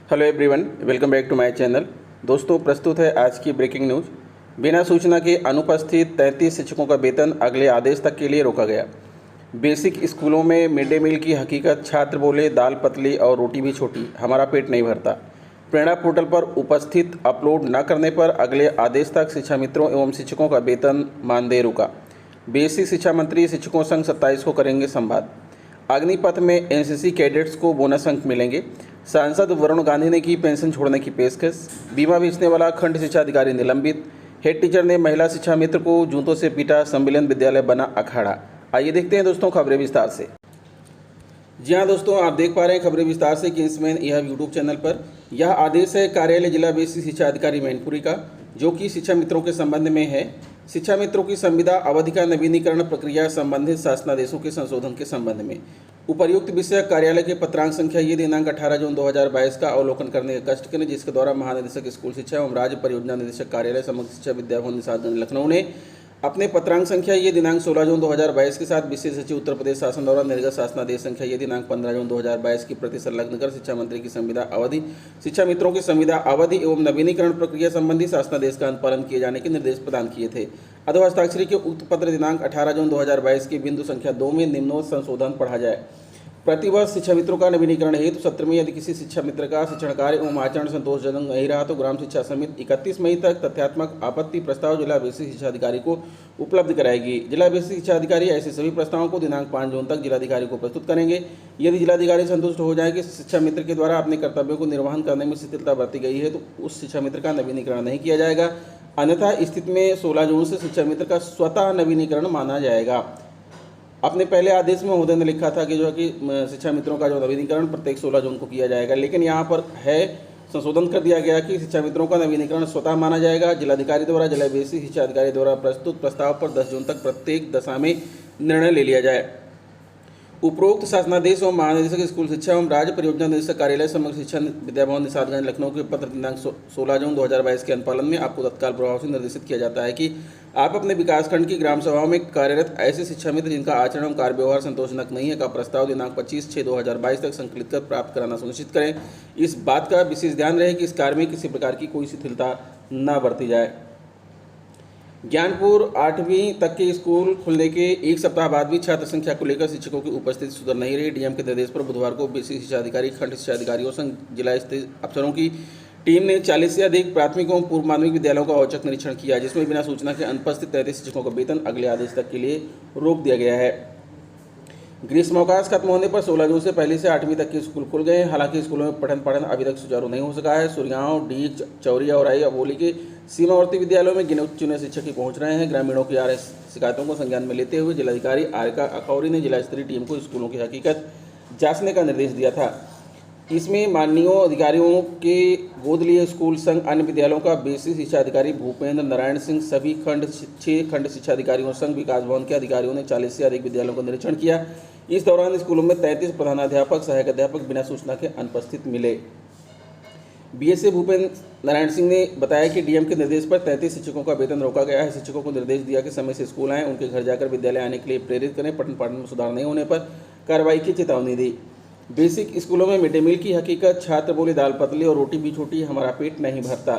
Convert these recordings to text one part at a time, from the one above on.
Hello everyone, welcome back to my channel. दोस्तों, प्रस्तुत है आज की ब्रेकिंग न्यूज़। बिना सूचना के अनुपस्थित 33 शिक्षकों का वेतन अगले आदेश तक के लिए रोका गया। बेसिक स्कूलों में मिड डे मील की हकीकत, छात्र बोले दाल पतली और रोटी भी छोटी, हमारा पेट नहीं भरता। प्रेरणा पोर्टल पर उपस्थित अपलोड न करने पर अगले आदेश तक शिक्षा मित्रों एवं शिक्षकों का वेतन मानदेय रुका। बेसिक शिक्षा मंत्री शिक्षकों संघ 27 को करेंगे संवाद। अग्निपथ में एनसीसी कैडेट्स को बोनस अंक मिलेंगे। सांसद वरुण गांधी ने की पेंशन छोड़ने की पेशकश। बीमा बेचने वाला खंड शिक्षा अधिकारी निलंबित। हेड टीचर ने महिला शिक्षा मित्र को जूतों से पीटा, सम्मिलन विद्यालय बना अखाड़ा। आइए देखते हैं दोस्तों खबरें विस्तार से। जी हाँ दोस्तों, आप देख पा रहे हैं खबरें विस्तार से किंग्समैन यह यूट्यूब चैनल पर। यह आदेश है कार्यालय जिला बेसिक शिक्षा अधिकारी मैनपुरी का, जो कि शिक्षा मित्रों के संबंध में है। शिक्षा मित्रों की संविदा अवधि का नवीनीकरण प्रक्रिया संबंधित शासनादेशों के संशोधन के संबंध में उपर्युक्त विषय कार्यालय के पत्रांक संख्या ये दिनांक 18 जून 2022 का अवलोकन करने का कष्ट करें, जिसके द्वारा महानिदेशक स्कूल शिक्षा एवं राज्य परियोजना निदेशक कार्यालय समग्र शिक्षा विद्याभवन निसादगंज लखनऊ ने अपने पत्रांक संख्या ये दिनांक 16 जून 2022 के साथ विशेष सचिव उत्तर प्रदेश शासन द्वारा निर्गत शासनादेश संख्या ये दिनांक 15 जून 2022 की प्रति संलग्न कर शिक्षा मंत्री की संविदा अवधि, शिक्षा मित्रों की संविदा अवधि एवं नवीनीकरण प्रक्रिया संबंधी शासनादेश का अनुपालन किए जाने के निर्देश प्रदान किए थे। अधो हस्ताक्षरी के उक्त पत्र दिनांक 18 जून 2022 के बिंदु संख्या 2 में निम्नोक्त संशोधन पढ़ा जाए। प्रतिवर्ष शिक्षा मित्रों का नवीनीकरण हेतु सत्र में यदि किसी शिक्षा मित्र का शिक्षण कार्य एवं आचरण संतोषजनक नहीं रहा तो ग्राम शिक्षा समिति 31 मई तक तथ्यात्मक आपत्ति प्रस्ताव जिला बेसिक शिक्षा अधिकारी को उपलब्ध कराएगी। जिला बेसिक शिक्षा अधिकारी ऐसे सभी प्रस्तावों को दिनांक 5 जून तक जिलाधिकारी को प्रस्तुत करेंगे। यदि जिलाधिकारी संतुष्ट हो जाए कि शिक्षा मित्र के द्वारा अपने कर्तव्यों को निर्वहन करने में शिथिलता बरती गई है तो उस शिक्षा मित्र का नवीनीकरण नहीं किया जाएगा। अन्यथा स्थिति में 16 जून से शिक्षा मित्र का स्वतः नवीनीकरण माना जाएगा। अपने पहले आदेश में महोदय ने लिखा था कि जो है कि शिक्षा मित्रों का जो नवीनीकरण प्रत्येक 16 जून को किया जाएगा, लेकिन यहाँ पर है संशोधन कर दिया गया कि शिक्षा मित्रों का नवीनीकरण स्वतः माना जाएगा। जिलाधिकारी द्वारा जिला बेसिक शिक्षा अधिकारी द्वारा प्रस्तुत प्रस्ताव पर 10 जून तक प्रत्येक दशा में निर्णय ले लिया जाए। उपरोक्त शासनादेश एवं महानिदेशक स्कूल शिक्षा एवं राज्य परियोजना निदेशक कार्यालय समग्र शिक्षा विद्याभवन निसादगंज लखनऊ के पत्र दिनांक 16 जून 2022 के अनुपालन में आपको तत्काल प्रभाव से निर्देशित किया जाता है कि आप अपने विकासखंड की ग्राम सभाओं में कार्यरत ऐसे शिक्षा मित्र जिनका आचरण एवं कार्य व्यवहार संतोषजनक नहीं है का प्रस्ताव दिनांक 25/6/2022 तक संकलित कर प्राप्त कराना सुनिश्चित करें। इस बात का विशेष ध्यान रहे कि इस कार्य में किसी प्रकार की कोई शिथिलता न बरती जाए। ज्ञानपुर 8वीं तक के स्कूल खुलने के एक सप्ताह बाद भी छात्र संख्या को लेकर शिक्षकों की उपस्थिति सुधर नहीं रही। डीएम के निर्देश पर बुधवार को बेसिक शिक्षा अधिकारी, खंड शिक्षा अधिकारियों संग जिला स्तरीय अफसरों की टीम ने 40 से अधिक प्राथमिक एवं पूर्व माध्यमिक विद्यालयों का औचक निरीक्षण किया, जिसमें बिना सूचना के अनुपस्थित 33 शिक्षकों का वेतन अगले आदेश तक के लिए रोक दिया गया है। ग्रीष्मावकाश खत्म होने पर 16 जून से पहले से 8वीं तक के स्कूल खुल गए हैं। हालांकि स्कूलों में पठन पाठन अभी तक सुचारू नहीं हो सका है। सुरगांव, डीग, चौरिया और अबोली के सीमावर्ती विद्यालयों में गिने चुने शिक्षक ही पहुंच रहे हैं। ग्रामीणों की आ रही शिकायतों को संज्ञान में लेते हुए जिलाधिकारी आरिका अखौरी ने जिला स्तरीय टीम को स्कूलों की हकीकत जांचने का निर्देश दिया था। इसमें माननीय अधिकारियों के गोद लिए स्कूल संघ अन्य विद्यालयों का बेसिक शिक्षा अधिकारी भूपेंद्र नारायण सिंह, सभी 6 खंड शिक्षा अधिकारियों संघ विकास भवन के अधिकारियों ने 40 से अधिक विद्यालयों का निरीक्षण किया। इस दौरान स्कूलों में 33 प्रधानाध्यापक, सहायक अध्यापक बिना सूचना के अनुपस्थित मिले। बीएसए भूपेंद्र नारायण सिंह ने बताया कि डीएम के निर्देश पर 33 शिक्षकों का वेतन रोका गया है। शिक्षकों को निर्देश दिया कि समय से स्कूल आएं, उनके घर जाकर विद्यालय आने के लिए प्रेरित करें। पठन पाठन में सुधार नहीं होने पर कार्रवाई की चेतावनी दी। बेसिक स्कूलों में मिड डे मील की हकीकत, छात्र बोले दाल पतली और रोटी भी छोटी, हमारा पेट नहीं भरता।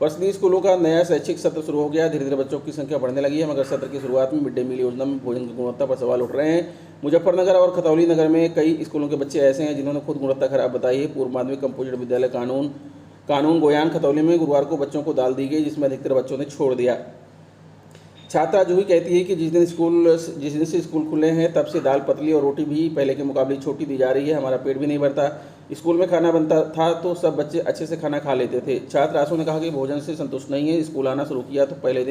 पर्सनली स्कूलों का नया शैक्षिक सत्र शुरू हो गया। धीरे धीरे बच्चों की संख्या बढ़ने लगी है, मगर सत्र की शुरुआत में मिड डे मील योजना में भोजन की गुणवत्ता पर सवाल उठ रहे हैं। मुजफ्फरनगर और खतौली नगर में कई स्कूलों के बच्चे ऐसे हैं जिन्होंने खुद गुणवत्ता खराब बताई है। पूर्व माध्यमिक कंपोजिट विद्यालय कानून गोयान खतौली में गुरुवार को बच्चों को दाल दी गई, जिसमें अधिकतर बच्चों ने छोड़ दिया। छात्रा जूही कहती है कि जिस दिन से स्कूल खुले हैं तब से दाल पतली और रोटी भी पहले के मुकाबले छोटी दी जा रही है, हमारा पेट भी नहीं भरता। स्कूल में खाना बनता था तो सब बच्चे अच्छे से खाना खा लेते थे। छात्र आंसू ने कहा कि भोजन से संतुष्ट नहीं है। स्कूल आना शुरू किया तो पहले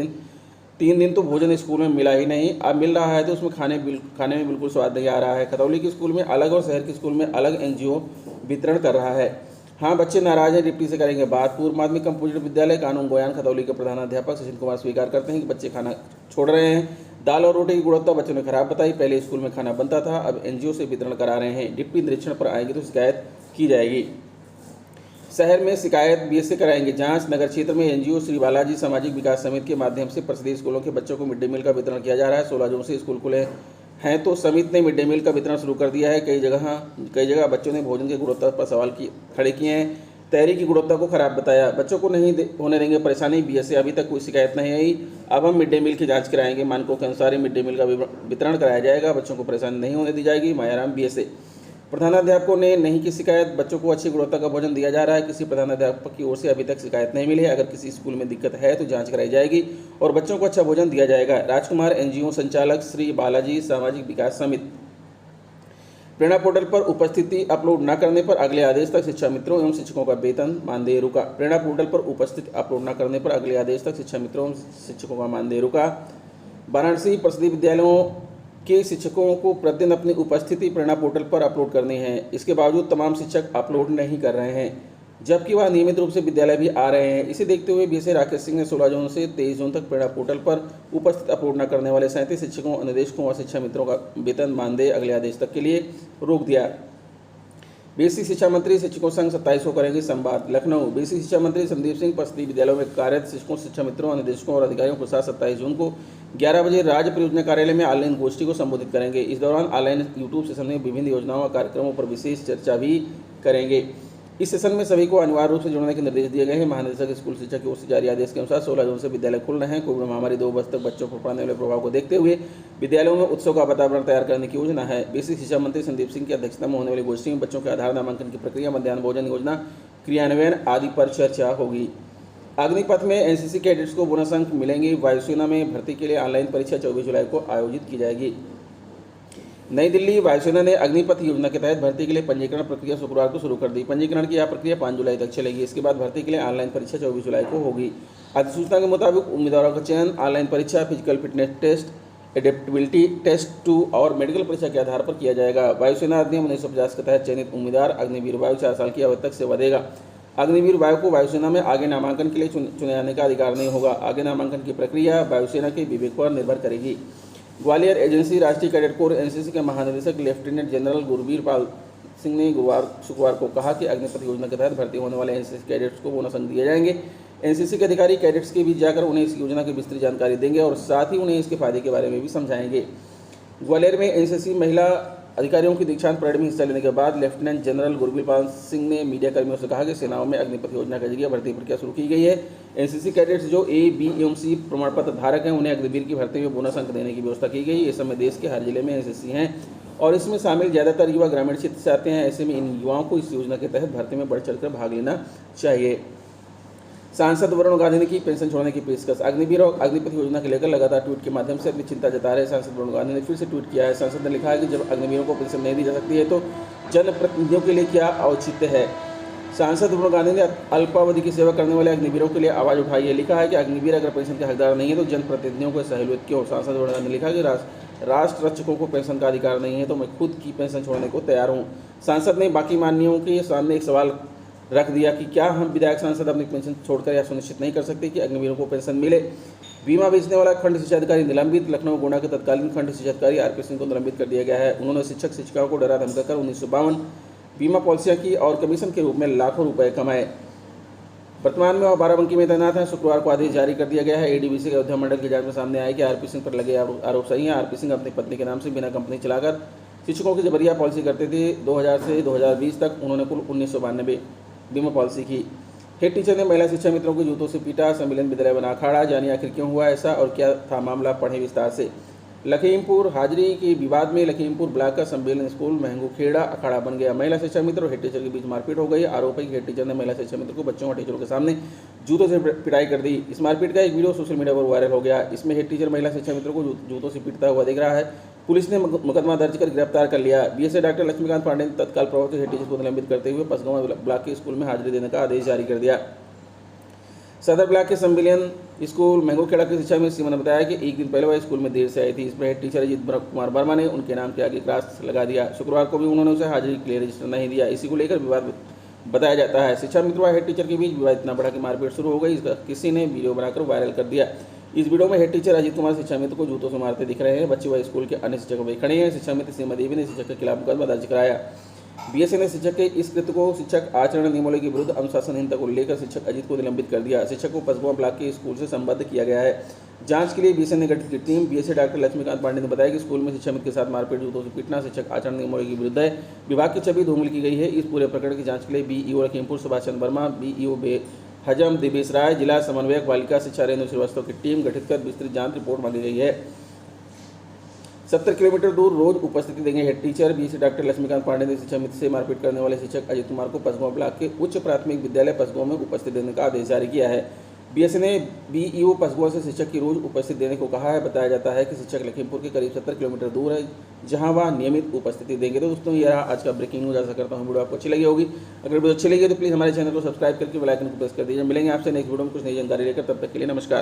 3 दिन तो भोजन स्कूल में मिला ही नहीं, अब मिल रहा है तो उसमें खाने में बिल्कुल स्वाद नहीं आ रहा है। खतौली के स्कूल में अलग और शहर के स्कूल में अलग एनजीओ वितरण कर रहा है। हाँ, बच्चे नाराज हैं, डिप्टी से करेंगे बात। पूर्व माध्यमिक कंपोजिट विद्यालय कानून गोयान खतौली के प्रधानाध्यापक सचिन कुमार स्वीकार करते हैं कि बच्चे खाना छोड़ रहे हैं। दाल और रोटी की गुणवत्ता बच्चों ने खराब बताई। पहले स्कूल में खाना बनता था, अब एनजीओ से वितरण करा रहे हैं। डिप्टी निरीक्षण पर आएंगे तो शिकायत की जाएगी। शहर में शिकायत बीएसए कराएंगे जांच। नगर क्षेत्र में एनजीओ श्री बालाजी सामाजिक विकास समिति के माध्यम से प्रसिद्ध स्कूलों के बच्चों को मिड डे मील का वितरण किया जा रहा है। 16 जून से स्कूल खुले हैं तो समिति ने मिड डे मील का वितरण शुरू कर दिया है। कई जगह बच्चों ने भोजन की गुणवत्ता पर सवाल खड़े किए हैं। तैयारी की गुणवत्ता को खराब बताया। बच्चों को नहीं होने देंगे परेशानी, बीएसए अभी तक कोई शिकायत नहीं आई। अब हम मिड डे मील की जांच कराएंगे, मानकों के अनुसार ही मिड डे मील का वितरण कराया जाएगा, बच्चों को परेशानी नहीं होने दी जाएगी। मायाराम बीएसए। प्रधानाध्यापकों ने नहीं की शिकायत, बच्चों को अच्छी गुणवत्ता का भोजन दिया जा रहा है, किसी प्रधानाध्यापक की ओर से अभी तक शिकायत नहीं मिली है। अगर किसी स्कूल में दिक्कत है तो जांच कराई जाएगी और बच्चों को अच्छा भोजन दिया जाएगा। राजकुमार, एनजीओ संचालक, श्री बालाजी सामाजिक विकास समिति। प्रेरणा पोर्टल पर उपस्थिति अपलोड न करने पर अगले आदेश तक शिक्षा मित्रों एवं शिक्षकों का वेतन मानदेय रुका। प्रेरणा पोर्टल पर उपस्थिति अपलोड न करने पर अगले आदेश तक शिक्षा मित्रों एवं शिक्षकों का मानदेय रुका। वाराणसी परिषदीय विद्यालयों के शिक्षकों को प्रतिदिन अपनी उपस्थिति प्रेरणा पोर्टल पर अपलोड करनी है। इसके बावजूद तमाम शिक्षक अपलोड नहीं कर रहे हैं, जबकि वह नियमित रूप से विद्यालय भी आ रहे हैं। इसे देखते हुए बीएसए राकेश सिंह ने 16 जून से 23 जून तक प्रेरणा पोर्टल पर उपस्थित अपलोड न करने वाले 37 शिक्षकों, अनुदेशकों और शिक्षा मित्रों का वेतन मानदेय अगले आदेश तक के लिए रोक दिया। बीएससी शिक्षा मंत्री शिक्षकों संघ 27 को करेंगे संवाद। लखनऊ। बीएससी शिक्षा मंत्री संदीप सिंह परिषदीय विद्यालयों में कार्यरत शिक्षकों, शिक्षा मित्रों, अनुदेशकों और अधिकारियों के साथ 27 जून को 11 बजे राज्य परियोजना कार्यालय में ऑनलाइन गोष्ठी को संबोधित करेंगे। इस दौरान ऑनलाइन यूट्यूब सेशन में विभिन्न योजनाओं और कार्यक्रमों पर विशेष चर्चा भी करेंगे। इस सेशन में सभी को अनिवार्य रूप से जुड़ने के निर्देश दिए गए हैं। महानिदेशक स्कूल शिक्षा की ओर से जारी आदेश के अनुसार 16 जून से विद्यालय खुल रहे हैं। कोविड महामारी 2 वर्ष तक बच्चों पर पड़ने वाले प्रभाव को देखते हुए विद्यालयों में उत्सव का वातावरण तैयार करने की योजना है। बीएससी शिक्षा मंत्री संदीप सिंह की अध्यक्षता में होने वाली गोष्ठी में बच्चों के आधार नामांकन की प्रक्रिया, मध्याह्न भोजन योजना क्रियान्वयन आदि पर चर्चा होगी। अग्निपथ में एनसीसी कैडेट्स को बोनस अंक मिलेंगे। वायुसेना में भर्ती के लिए ऑनलाइन परीक्षा 24 जुलाई को आयोजित की जाएगी। नई दिल्ली। वायुसेना ने अग्निपथ योजना के तहत भर्ती के लिए पंजीकरण प्रक्रिया शुक्रवार को शुरू कर दी। पंजीकरण की यह प्रक्रिया 5 जुलाई तक चलेगी। इसके बाद भर्ती के लिए ऑनलाइन परीक्षा 24 जुलाई को होगी। अधिसूचना के मुताबिक उम्मीदवारों का चयन ऑनलाइन परीक्षा, physical fitness test, adaptability test 2 और मेडिकल परीक्षा के आधार पर किया जाएगा। वायुसेना अधिनियम 1950 के तहत चयनित उम्मीदवार अग्निवीर वायु 4 साल की अवधि तक सेवा देगा। अग्निवीर वायु को वायुसेना में आगे नामांकन के लिए चुने जाने का अधिकार नहीं होगा। आगे नामांकन की प्रक्रिया वायुसेना के विवेक पर निर्भर करेगी। ग्वालियर एजेंसी। राष्ट्रीय कैडेट कोर एनसीसी के महानिदेशक लेफ्टिनेंट जनरल गुरबीर पाल सिंह ने शुक्रवार को कहा कि अग्निपथ योजना के तहत भर्ती होने वाले एनसीसी कैडेट्स को बोनस अंक दिए जाएंगे। एनसीसी के अधिकारी कैडेट्स के बीच जाकर उन्हें इस योजना की विस्तृत जानकारी देंगे और साथ ही उन्हें इसके फायदे के बारे में भी समझाएंगे। ग्वालियर में एनसीसी महिला अधिकारियों की दीक्षांत परेड में हिस्सा लेने के बाद लेफ्टिनेंट जनरल गुरबीर पाल सिंह ने मीडिया कर्मियों से कहा कि सेनाओं में अग्निपथ योजना के जरिए भर्ती प्रक्रिया शुरू की गई है। एनसीसी कैडेट्स जो ए, बी एवं सी प्रमाण पत्र धारक हैं उन्हें अग्निवीर की भर्ती में बोनस अंक देने की व्यवस्था की गई है। इस समय देश के हर जिले में एनसीसी हैं और इसमें शामिल ज़्यादातर युवा ग्रामीण क्षेत्र से आते हैं। ऐसे में इन युवाओं को इस योजना के तहत भर्ती में बढ़ चढ़कर भाग लेना चाहिए। सांसद वरुण गांधी ने की पेंशन छोड़ने की पेशकश। अग्निवीर और अग्निपथ योजना के लेकर लगातार ट्वीट के माध्यम से अपनी चिंता जता रहे सांसद वरुण गांधी ने फिर से ट्वीट किया है। सांसद ने लिखा है कि जब अग्निवीरों को पेंशन नहीं दी जा सकती है तो जनप्रतिनिधियों के लिए क्या औचित्य है। सांसद वरुण गांधी ने अल्पावधि की सेवा करने वाले अग्निवीरों के लिए आवाज़ उठाई है। लिखा है कि अग्निवीर अगर पेंशन के हकदार नहीं है तो जनप्रतिनिधियों को सहूलियत क्यों। सांसद वरुण गांधी ने लिखा कि राष्ट्र रक्षकों को पेंशन का अधिकार नहीं है तो मैं खुद की पेंशन छोड़ने को तैयार हूँ। सांसद ने बाकी माननीयों के सामने एक सवाल रख दिया कि क्या हम विधायक सांसद अपनी पेंशन छोड़कर यह सुनिश्चित नहीं कर सकते कि अग्निवीरों को पेंशन मिले। बीमा बेचने वाला खंड शिक्षा अधिकारी निलंबित। लखनऊ गुना के तत्कालीन खंड शिक्षा अधिकारी आरपी सिंह को निलंबित कर दिया गया है। उन्होंने शिक्षक शिक्षिकाओं को डरा धमकाकर 1952 बीमा पॉलिसियां की और कमीशन के रूप में लाखों रुपए कमाए। वर्तमान में वह बाराबंकी में तैनात हैं। शुक्रवार को आदेश जारी कर दिया गया है। एडीबीसी के अयोध्या मंडल की जांच में सामने आया कि आरपी सिंह पर लगे आरोप सही हैं। आरपी सिंह अपनी पत्नी के नाम से बिना कंपनी चलाकर शिक्षकों की जबरिया पॉलिसी करते थे। 2000 से 2020 तक उन्होंने कुल 1992 बीमा पॉलिसी की। हेड टीचर ने महिला शिक्षा मित्रों को जूतों से पीटा, सम्मिलन विद्यालय बना अखाड़ा। जानिए आखिर क्यों हुआ ऐसा और क्या था मामला, पढ़ें विस्तार से। लखीमपुर। हाजिरी के विवाद में लखीमपुर ब्लॉक का सम्मेलन स्कूल महंगूखेड़ा अखाड़ा बन गया। महिला शिक्षा मित्र और हेड टीचर के बीच मारपीट हो गई। आरोप है कि हेड टीचर ने महिला शिक्षा मित्र को बच्चों और टीचरों के सामने जूतों से पिटाई कर दी। इस मारपीट का एक वीडियो सोशल मीडिया पर वायरल हो गया। इसमें हेड टीचर महिला शिक्षा मित्र को जूतों से पीटता हुआ दिख रहा है। पुलिस ने मुकदमा दर्ज कर गिरफ्तार कर लिया। बीएसए डॉक्टर लक्ष्मीकांत पांडे ने तत्काल प्रभाव से हेड टीचर को निलंबित करते हुए पसगांव ब्लॉक के स्कूल में हाजिरी देने का आदेश जारी कर दिया। सदर ब्लॉक के सम्मिलन स्कूल महंगूखेड़ा की शिक्षा में सीमा ने बताया कि एक दिन पहले वह स्कूल में देर से आई थी। इस पर हेड टीचर अजीत कुमार वर्मा ने उनके नाम के आगे क्रॉस लगा दिया। शुक्रवार को भी उन्होंने उसे हाजिरी के लिए रजिस्टर नहीं दिया। इसी को लेकर विवाद बताया जाता है। शिक्षा मित्र व हेड टीचर के बीच विवाद इतना बढ़ा कि मारपीट शुरू हो गई। इसका किसी ने वीडियो बनाकर वायरल कर दिया। इस वीडियो में हेड टीचर अजीत कुमार शिक्षा मित्र को जूतों से मारते दिख रहे हैं। बच्चे व स्कूल के अन्य शिक्षक भी खड़े हैं। शिक्षा मित्र सीमा देवी ने शिक्षक के खिलाफ मुकदमा दर्ज कराया। बीएसए ने शिक्षक के इस कृत्य को शिक्षक आचरण नियमावली के विरुद्ध अनुशासनहीनता को लेकर शिक्षक अजीत को निलंबित कर दिया। शिक्षक को पसगुआ ब्लॉक के स्कूल से संबद्ध किया गया है। जांच के लिए बीएसएन ने गठित की team. BSA doctor Laxmikant Pandey ने बताया कि स्कूल में शिक्षा मित्र के साथ मारपीट, जूतों से पीटना शिक्षक आचरण नियमों के विरुद्ध है। विभाग की छवि धूमिल की गई है। इस पूरे प्रकरण की जांच के लिए बीईओ लखीमपुर सुभाष चंद्र वर्मा, बीईओ हजम दिवेश राय, जिला समन्वयक बालिका शिक्षा रेणु श्रीवास्तव की टीम गठित कर विस्तृत जांच रिपोर्ट मांगी गई है। 70 किलोमीटर दूर रोज उपस्थिति देंगे head teacher. BSA doctor Laxmikant Pandey ने शिक्षा मित्र से मारपीट करने वाले शिक्षक अजित कुमार को पसगांव ब्लॉक के उच्च प्राथमिक विद्यालय पसगांव में उपस्थित देने का आदेश जारी किया है। बीएसए ने बीईओ पसगांव से शिक्षक की रोज उपस्थित देने को कहा है। बताया जाता है कि शिक्षक लखीमपुर के करीब 70 किलोमीटर दूर है, जहां वह नियमित उपस्थिति देंगे। तो दोस्तों, यह आज का ब्रेकिंग न्यूज। आशा करता हूँ वीडियो आपको अच्छी लगी होगी। अगर वीडियो अच्छी लगी तो प्लीज़ हमारे चैनल को सब्सक्राइब करके बेल आइकन को प्रेस कर दीजिए। मिलेंगे आपसे नेक्स्ट वीडियो में कुछ नई जानकारी लेकर। तब तक के लिए नमस्कार।